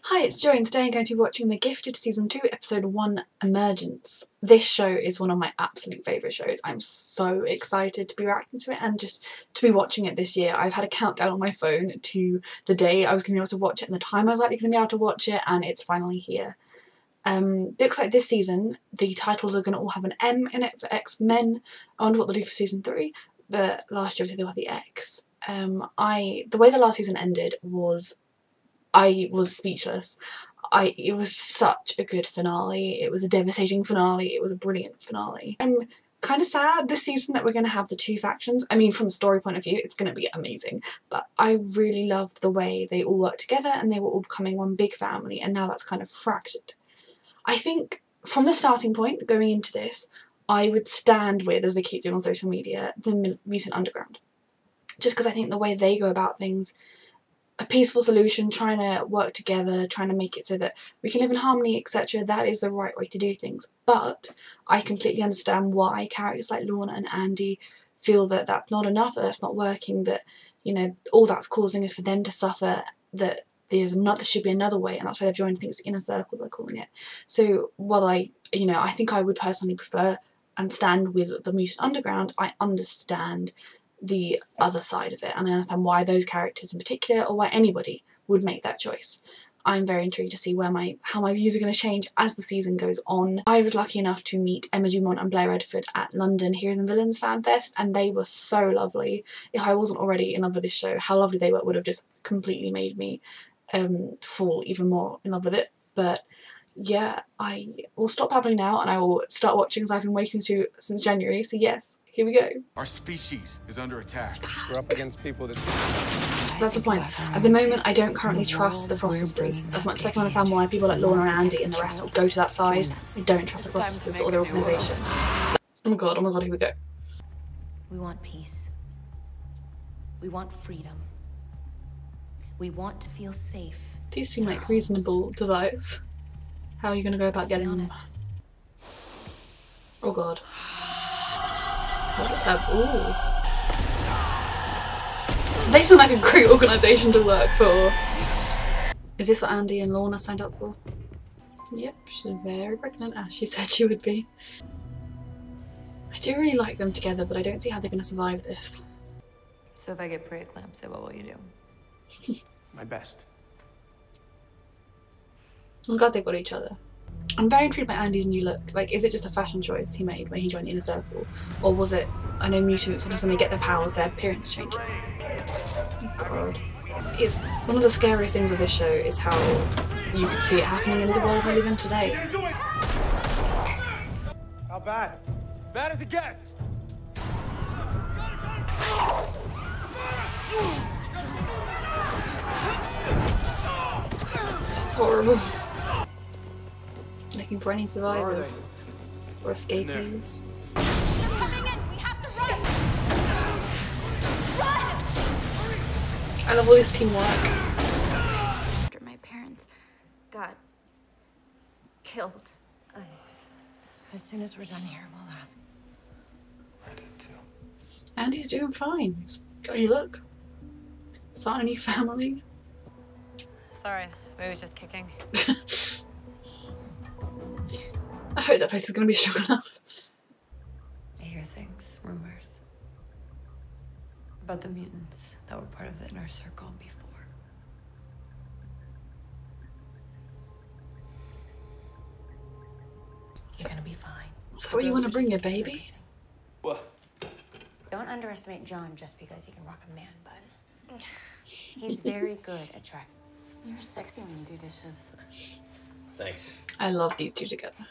Hi, it's Joy and today I'm going to be watching The Gifted Season 2 Episode 1 eMergence. This show is one of my absolute favourite shows. I'm so excited to be reacting to it and just to be watching it this year. I've had a countdown on my phone to the day I was going to be able to watch it and the time I was likely going to be able to watch it, and it's finally here. Looks like this season the titles are going to all have an M in it for X-Men. I wonder what they'll do for Season 3, but last year they had the X. The way the last season ended was I was speechless. It was such a good finale. It was a devastating finale. It was a brilliant finale. I'm kind of sad this season that we're going to have the two factions. I mean, from a story point of view, it's going to be amazing. But I really loved the way they all worked together and they were all becoming one big family, and now that's kind of fractured. I think from the starting point, going into this, I would stand with, as they keep doing on social media, the Mutant Underground. Just because I think the way they go about things, a peaceful solution, trying to work together, trying to make it so that we can live in harmony, etc. That is the right way to do things. But I completely understand why characters like Lorna and Andy feel that that's not enough, that that's not working, that, you know, all that's causing is for them to suffer, that there should be another way, and that's why they've joined, I think it's the Inner Circle they're calling it. So while I think I would personally prefer and stand with the Mutant Underground, I understand the other side of it, and I understand why those characters in particular, or why anybody would make that choice. I'm very intrigued to see how my views are going to change as the season goes on. I was lucky enough to meet Emma Dumont and Blair Redford at London Heroes and Villains Fan Fest, and they were so lovely. If I wasn't already in love with this show, how lovely they were would have just completely made me fall even more in love with it. But yeah, I will stop babbling now and I will start watching, as I've been waiting to since January, so yes, here we go. Our species is under attack. We're up against people that... That's the point. At the moment, I don't currently trust the Frost Sisters. As much as I can understand why people like Lorna and Andy and the rest will go to that side, I don't trust the Frost Sisters or their organisation. Oh my god, here we go. We want peace. We want freedom. We want to feel safe. These seem like reasonable desires. How are you going to go about getting them? Oh god. What is that? Ooh. So they seem like a great organisation to work for. Is this what Andy and Lorna signed up for? Yep, she's very pregnant, as she said she would be. I do really like them together, but I don't see how they're going to survive this. So if I get preeclampsia, what will you do? My best. I'm glad they've got each other. I'm very intrigued by Andy's new look. Like, is it just a fashion choice he made when he joined the Inner Circle? Or was it, I know mutants, sometimes when they get their powers, their appearance changes. Oh god. It's one of the scariest things of this show is how you can see it happening in the world we live in today. How bad? Bad as it gets. This is horrible. Looking for any survivors or escapees. They're coming in. We have to run. Run! I love all this teamwork. After my parents got killed. As soon as we're done here, we'll ask. I did too. Andy's doing fine. He's got your look. Starting a new family. Sorry, I was just kicking. I hope that place is going to be strong enough. I hear things, rumors, about the mutants that were part of the Inner Circle before. You're gonna be fine. Is that what you want to bring your baby? What? Don't underestimate John just because he can rock a man bun. He's very good at track. You're sexy when you do dishes. Thanks. I love these two together.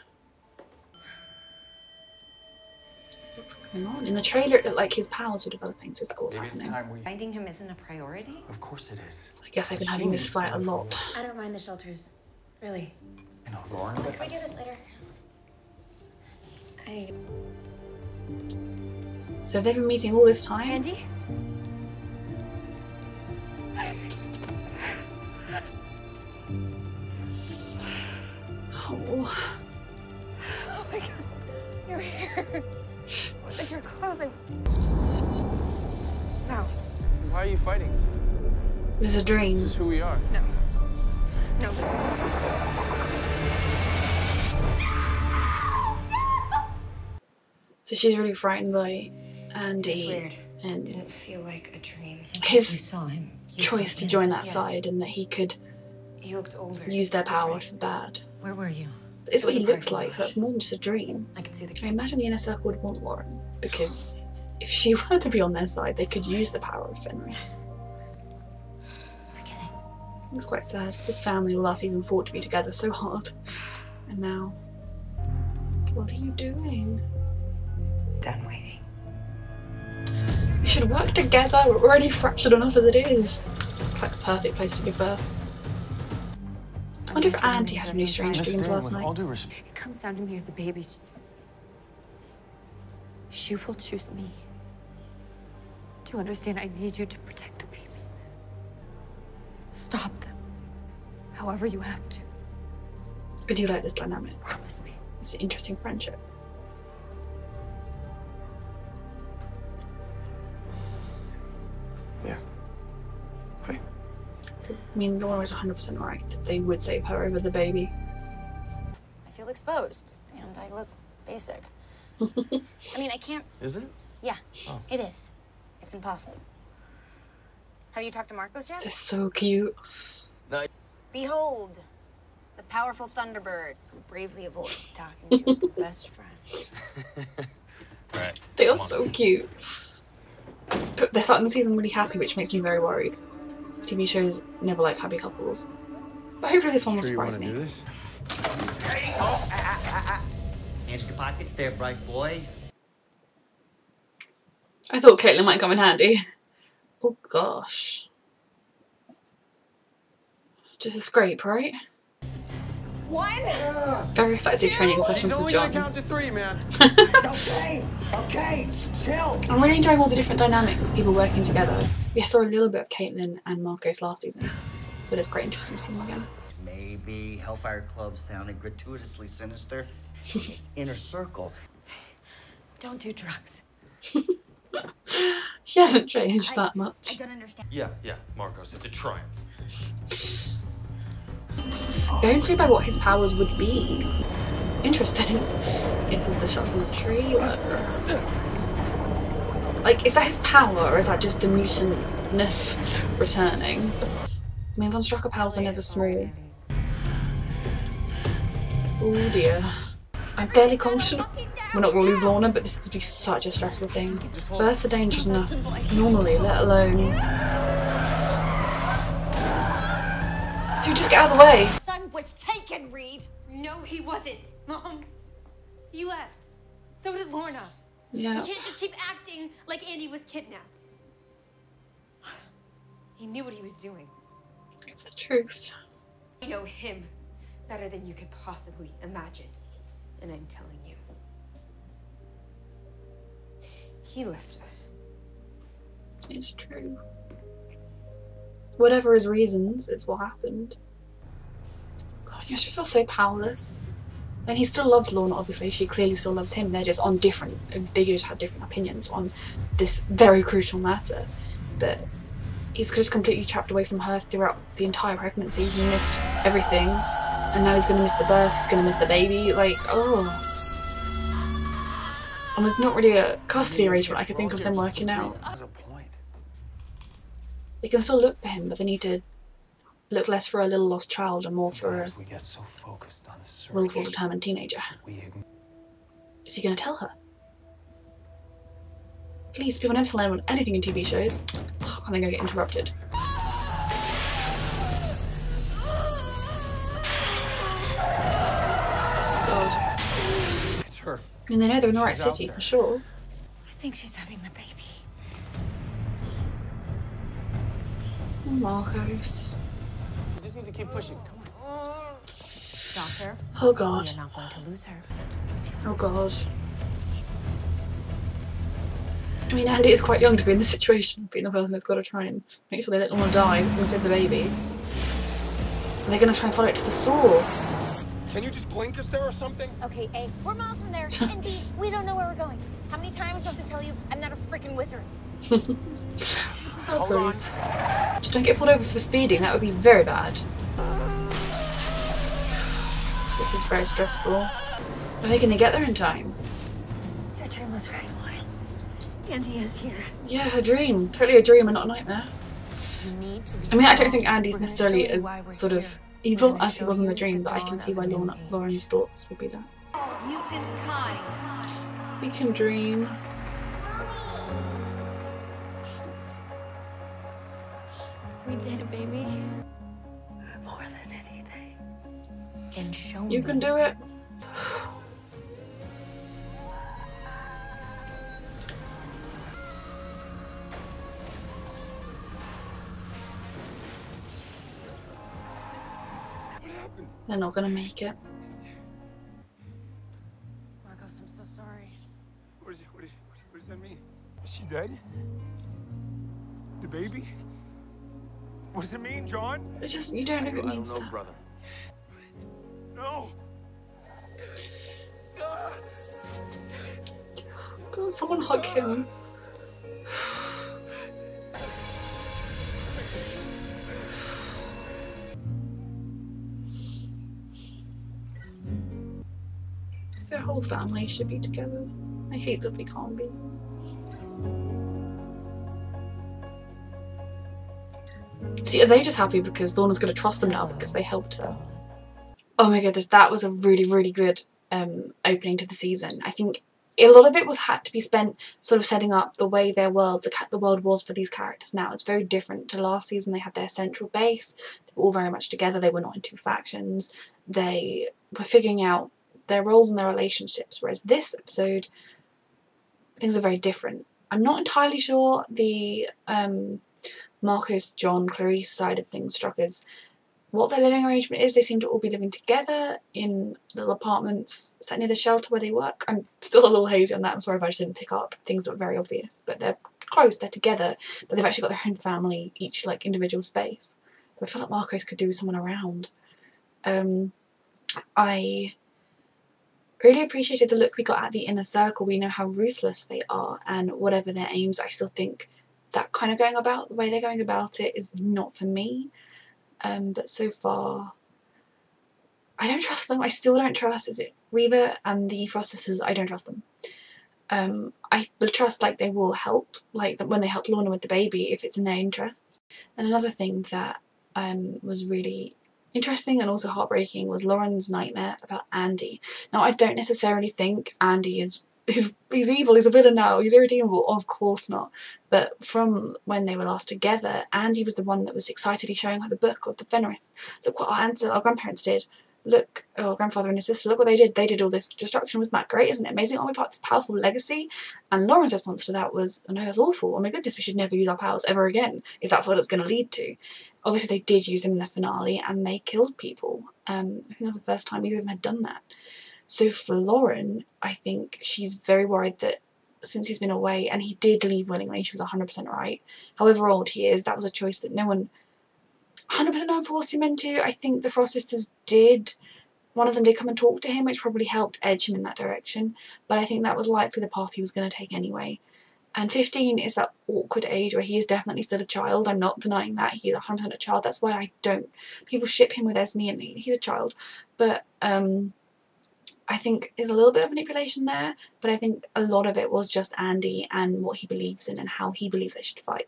What's going on? In the trailer, it looked like his powers were developing, so is that what's happening? Finding him isn't a priority? Of course it is. So I guess I've been having this fight a lot. I don't mind the shelters. Really. You know, Lauren. Can we do this later? So have they been meeting all this time? Andy? Oh. Oh my god. You're here. You're closing. No. Why are you fighting? This is a dream. This is who we are. No. No. So she's really frightened by It's Andy weird. and Didn't feel like a dream. his saw him. choice to join that Yes. side, and that he could He looked older. use their power different. for bad. Where were you? But it's what he In the looks parking like, so lot. that's more than just a dream. I could see the. I imagine the inner circle would want Lauren, because if she were to be on their side, they could use the power of Fenris. Forget it. It's quite sad, because his family all last season fought to be together so hard. And now... What are you doing? Done waiting. We should work together, we're already fractured enough as it is. It's like the perfect place to give birth. I wonder if Andy had any strange dreams last night. All due respect. It comes down to me or the baby. She will choose me. Do you understand? I need you to protect the baby. Stop them. However you have to. I do like this dynamic. Promise me. It's an interesting friendship. Yeah. Okay. Because, I mean, Lorna was 100% right that they would save her over the baby. I feel exposed, and I look basic. I mean, I can't. Is it? Yeah, it is. It's impossible. Have you talked to Marcos yet? They're so cute. Behold, the powerful Thunderbird who bravely avoids talking to his best friend. Right. They are Come on. so cute. But they're starting the season really happy, which makes me very worried. TV shows never like happy couples. But hopefully this one will Sure you want surprise to do me. this? Hands in your pockets there, bright boy. I thought Caitlin might come in handy. Oh gosh. Just a scrape, right? Very effective training sessions with John. count to 3, man. Okay, chill. I'm really enjoying all the different dynamics of people working together. We saw a little bit of Caitlin and Marcos last season, but it's quite interesting to see them again. Maybe Hellfire Club sounded gratuitously sinister. His inner circle. Don't do drugs. He hasn't changed that I much. don't understand. Yeah, Marcos, it's a triumph. Very intrigued by what his powers would be. Interesting. This is the shot from the trailer. Like, is that his power, or is that just the mutantness returning? I mean, Von Strucker powers are never small. Oh dear. I'm barely confident we're not going to lose Lorna, but this would be such a stressful thing. Births are dangerous enough normally, let alone... Dude, just get out of the way! Son was taken, Reed. No, he wasn't. Mom, he left. So did Lorna. Yeah. You can't just keep acting like Andy was kidnapped. He knew what he was doing. It's the truth. I know him better than you could possibly imagine. And I'm telling you, he left us. It's true. Whatever his reasons, it's what happened. God, you just feel so powerless. And he still loves Lorna, obviously. She clearly still loves him. They're just on different... They just have different opinions on this very crucial matter. But he's just completely trapped away from her throughout the entire pregnancy. He missed everything. And now he's going to miss the birth. He's going to miss the baby. Like, oh. And there's not really a custody arrangement I could think of them working out. There's a point. They can still look for him, but they need to look less for a little lost child and more for a We get so focused on the search. willful, determined teenager. We ignore. Is he going to tell her? Please, people never tell anyone anything in TV shows. Ugh, and they're going to get interrupted. God. It's her. I mean, they know they're in the right She's out city, there. for sure. I think she's having the baby. Oh, Marcos. You just need to keep pushing. Come on. Doctor, Oh, God. you're not going to lose her. Oh, God. I mean, Andy is quite young to be in this situation, being the person that's got to try and make sure they let Lorna die because they save the baby. Are they going to try and follow it to the source? Can you just blink us there or something? Okay, A, we're miles from there, and B, we don't know where we're going. How many times do I have to tell you I'm not a freaking wizard? Oh, please. Just don't get pulled over for speeding, that would be very bad. This is very stressful. Are they going to get there in time? Your dream was Andy is here. Yeah, her dream. Totally a dream and not a nightmare. You need to be I mean, I don't strong. think Andy's We're gonna necessarily show you as why we're sort of here. We're evil gonna as he show was in the you dream, the but I can dawn see of why a new age. Lauren's thoughts would be that. Mutant kind. We can dream. We did it, baby. More than anything. And show You me. can do it. What happened? They're not gonna make it. Marcos, I'm so sorry. What does that mean? Is she dead? The baby? What does it mean, John? It's just, you don't know what it I means. don't know, brother. No. Ah. God, someone hug him. Their whole family should be together. I hate that they can't be. See, are they just happy because Lorna's going to trust them now because they helped her? Oh my goodness, that was a really, really good opening to the season. I think a lot of it had to be spent sort of setting up the way their world, the world was for these characters now. It's very different to last season. They had their central base. They were all very much together. They were not in two factions. They were figuring out their roles and their relationships. Whereas this episode, things are very different. I'm not entirely sure the Marcos, John, Clarice side of things struck as what their living arrangement is. They seem to all be living together in little apartments set near the shelter where they work. I'm still a little hazy on that. I'm sorry if I just didn't pick up things that were very obvious, but they're close, they're together, but they've actually got their own family, each like individual space. So I feel like Marcos could do with someone around. I really appreciated the look we got at the inner circle. We know how ruthless they are, and whatever their aims, I still think that kind of the way they're going about it is not for me. But so far, I don't trust them. I still don't trust, is it Reva and the Frost sisters? I don't trust them. I will trust like they will help, like when they help Lorna with the baby if it's in their interests. And another thing that was really interesting and also heartbreaking was Lauren's nightmare about Andy. Now I don't necessarily think Andy is he's evil, he's a villain now, he's irredeemable, of course not. But from when they were last together, Andy was the one that was excitedly showing her the book of the Fenris. Look what our grandparents did. Look, our grandfather and his sister, look what they did. They did all this destruction. Wasn't that great? Isn't it amazing? Aren't we part of this powerful legacy? And Lauren's response to that was, oh no, that's awful. Oh my goodness, we should never use our powers ever again, if that's what it's going to lead to. Obviously they did use them in the finale and they killed people. I think that was the first time either of them had done that. So for Lauren, I think she's very worried that since he's been away, and he did leave willingly, she was 100% right. However old he is, that was a choice that no one 100% forced him into. I think the Frost sisters did. One of them did come and talk to him, which probably helped edge him in that direction. But I think that was likely the path he was going to take anyway. And 15 is that awkward age where he is definitely still a child. I'm not denying that. He's 100% a child. That's why I don't... People ship him with Esme and he's a child. But I think there's a little bit of manipulation there, but I think a lot of it was just Andy and what he believes in and how he believes they should fight.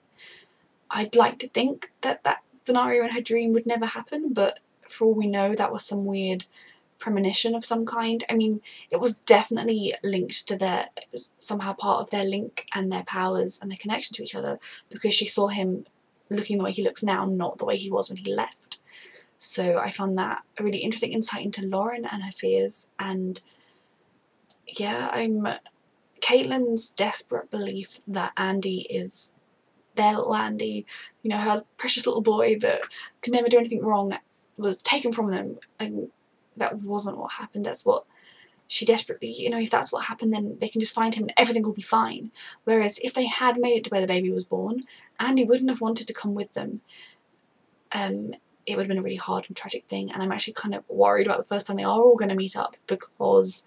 I'd like to think that that scenario in her dream would never happen, but for all we know, that was some weird premonition of some kind. I mean, it was definitely linked to it was somehow part of their link and their powers and their connection to each other, because she saw him looking the way he looks now, not the way he was when he left. So I found that a really interesting insight into Lauren and her fears. And yeah, Caitlin's desperate belief that Andy is their little Andy, you know, her precious little boy that could never do anything wrong, was taken from them, and that wasn't what happened. That's what she desperately, you know, if that's what happened, then they can just find him and everything will be fine. Whereas if they had made it to where the baby was born, Andy wouldn't have wanted to come with them. It would have been a really hard and tragic thing, and I'm actually kind of worried about the first time they are all going to meet up, because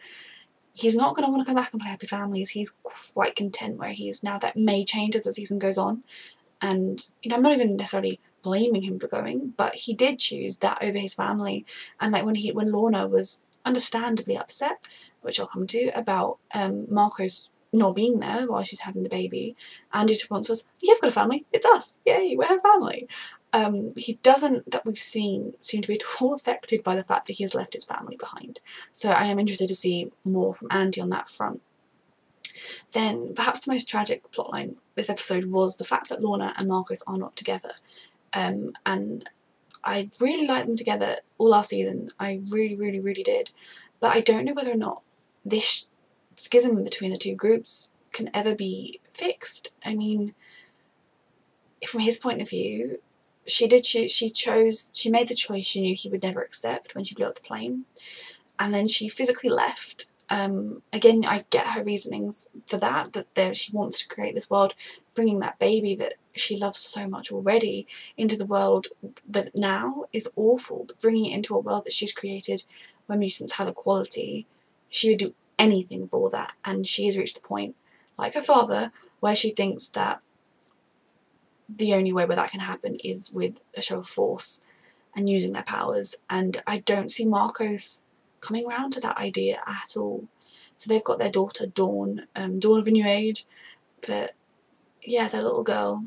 he's not going to want to come back and play Happy Families. He's quite content where he is now. That may change as the season goes on, and you know, I'm not even necessarily blaming him for going, but he did choose that over his family. And like when Lorna was understandably upset, which I'll come to, about Marcos not being there while she's having the baby. Andy's response was, "You've got a family, it's us, yay, we're her family." He doesn't, that we've seen, seem to be at all affected by the fact that he has left his family behind. So I am interested to see more from Andy on that front. Then, perhaps the most tragic plotline this episode was the fact that Lorna and Marcos are not together. And I really liked them together all last season. I really, really, really did. But I don't know whether or not this schism between the two groups can ever be fixed. I mean, from his point of view, she made the choice she knew he would never accept when she blew up the plane, and then she physically left. Again, I get her reasonings for that she wants to create this world, bringing that baby that she loves so much already into the world that now is awful, but bringing it into a world that she's created where mutants have equality. She would do anything for that, and she has reached the point, like her father, where she thinks that the only way where that can happen is with a show of force and using their powers, and I don't see Marcos coming round to that idea at all. So they've got their daughter Dawn, Dawn of a New Age, but yeah, their little girl,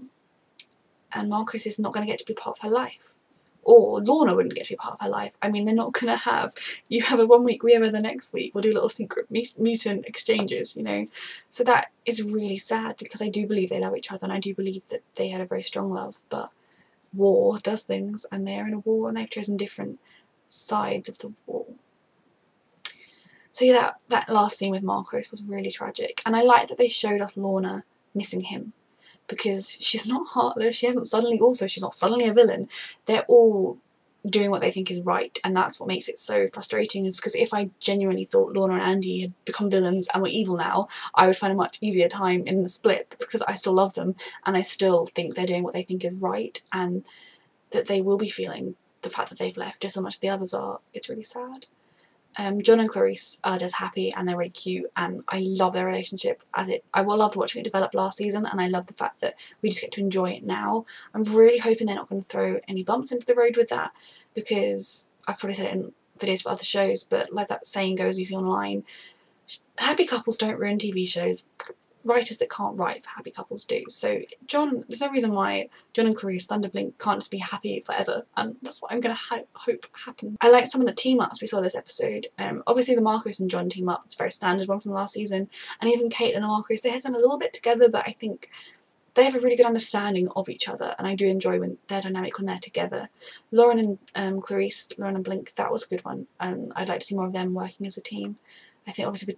and Marcos is not going to get to be part of her life. Or Lorna wouldn't get to be part of her life. I mean, they're not going to have, you have a 1 week, we have it the next week, we'll do little secret mutant exchanges, you know. So that is really sad, because I do believe they love each other, and I do believe that they had a very strong love, but war does things, and they're in a war, and they've chosen different sides of the war. So yeah, that last scene with Marcos was really tragic, and I like that they showed us Lorna missing him, because she's not heartless, she's not suddenly a villain. They're all doing what they think is right, and that's what makes it so frustrating, is because if I genuinely thought Lorna and Andy had become villains and were evil now, I would find a much easier time in the split, because I still love them, and I still think they're doing what they think is right, and that they will be feeling the fact that they've left just as much as the others are. It's really sad. John and Clarice are just happy, and they're really cute, and I love their relationship. I loved watching it develop last season, and I love the fact that we just get to enjoy it now. I'm really hoping they're not going to throw any bumps into the road with that, because I've probably said it in videos for other shows, but like that saying goes you see online, happy couples don't ruin TV shows. Writers that can't write for happy couples do. So there's no reason why John and Clarice, Thunderbird and Blink can't just be happy forever, and that's what I'm going to hope happen. I liked some of the team-ups we saw this episode. Obviously the Marcos and John team-up, it's a very standard one from last season, and even Caitlin and Marcos, they had done a little bit together, but I think they have a really good understanding of each other, and I do enjoy their dynamic when they're together. Lauren and Clarice, Lauren and Blink, that was a good one. I'd like to see more of them working as a team. I think obviously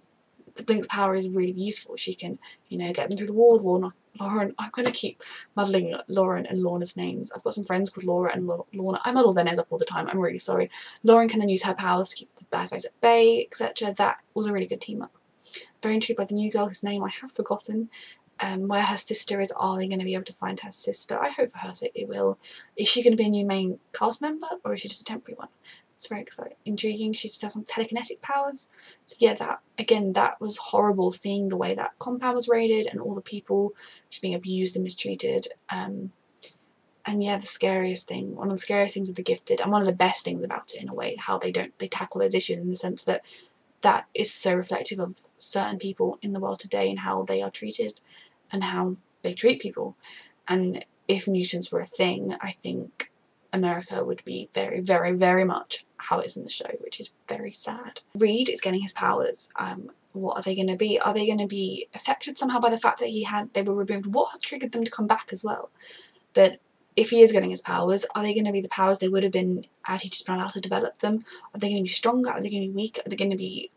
the Blink's power is really useful. She can, you know, get them through the walls. Lauren, I'm going to keep muddling Lauren and Lorna's names. I've got some friends called Laura and Lorna. I muddle their names up all the time. I'm really sorry. Lauren can then use her powers to keep the bad guys at bay, etc. That was a really good team up. Very intrigued by the new girl whose name I have forgotten. Where her sister is. Are they going to be able to find her sister? I hope for her sake they will. Is she going to be a new main cast member, or is she just a temporary one? It's very exciting, intriguing. She's supposed to have some telekinetic powers. So yeah, that was horrible, seeing the way that compound was raided and all the people just being abused and mistreated. And yeah, one of the scariest things of The Gifted, and one of the best things about it in a way, how they tackle those issues, in the sense that is so reflective of certain people in the world today and how they are treated and how they treat people. And if mutants were a thing, I think America would be very, very, very much how it is in the show, which is very sad. Reed is getting his powers. What are they going to be? Are they going to be affected somehow by the fact that they were removed? What has triggered them to come back as well? But if he is getting his powers, are they going to be the powers they would have been had he just been allowed to develop them? Are they going to be stronger? Are they going to be weaker? Are they going to be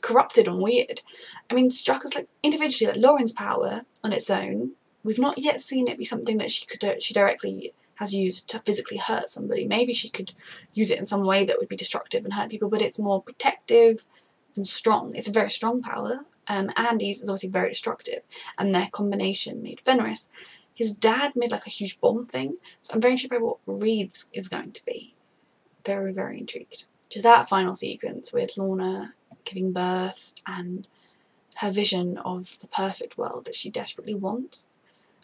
corrupted and weird? I mean, struck us like individually, like Lauren's power on its own, we've not yet seen it be something that she directly has used to physically hurt somebody. Maybe she could use it in some way that would be destructive and hurt people, but it's more protective and strong. It's a very strong power. Andy's is obviously very destructive, and their combination made Fenris. His dad made like a huge bomb thing, so I'm very intrigued by what Reed's is going to be. Very, very intrigued. Just that final sequence with Lorna giving birth and her vision of the perfect world that she desperately wants.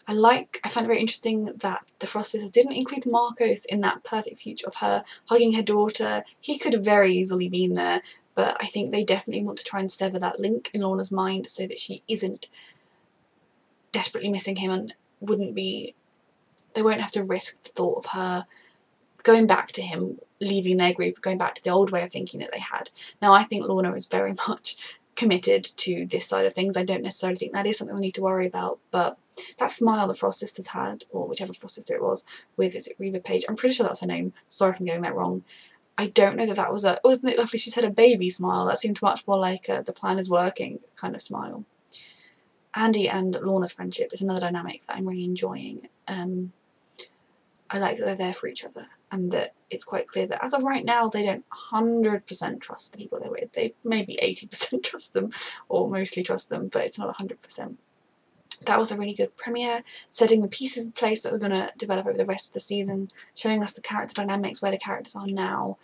I found it very interesting that the Frost sisters didn't include Marcos in that perfect future of her hugging her daughter. He could have very easily been there, but I think they definitely want to try and sever that link in Lorna's mind so that she isn't desperately missing him and they won't have to risk the thought of her going back to him, leaving their group, going back to the old way of thinking that they had. Now, I think Lorna is very much committed to this side of things. I don't necessarily think that is something we need to worry about, but that smile the Frost sisters had, or whichever Frost sister it was, with, is it Reva Page? I'm pretty sure that's her name. Sorry if I'm getting that wrong. I don't know that was a, wasn't it lovely? She said a baby smile. That seemed much more like a, the plan is working kind of smile. Andy and Lorna's friendship is another dynamic that I'm really enjoying. I like that they're there for each other, and that it's quite clear that as of right now they don't 100% trust the people they're with. They maybe 80% trust them, or mostly trust them, but it's not 100%. That was a really good premiere, setting the pieces in place that we're going to develop over the rest of the season, showing us the character dynamics, where the characters are now.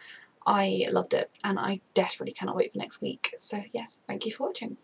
I loved it, and I desperately cannot wait for next week. So yes, thank you for watching.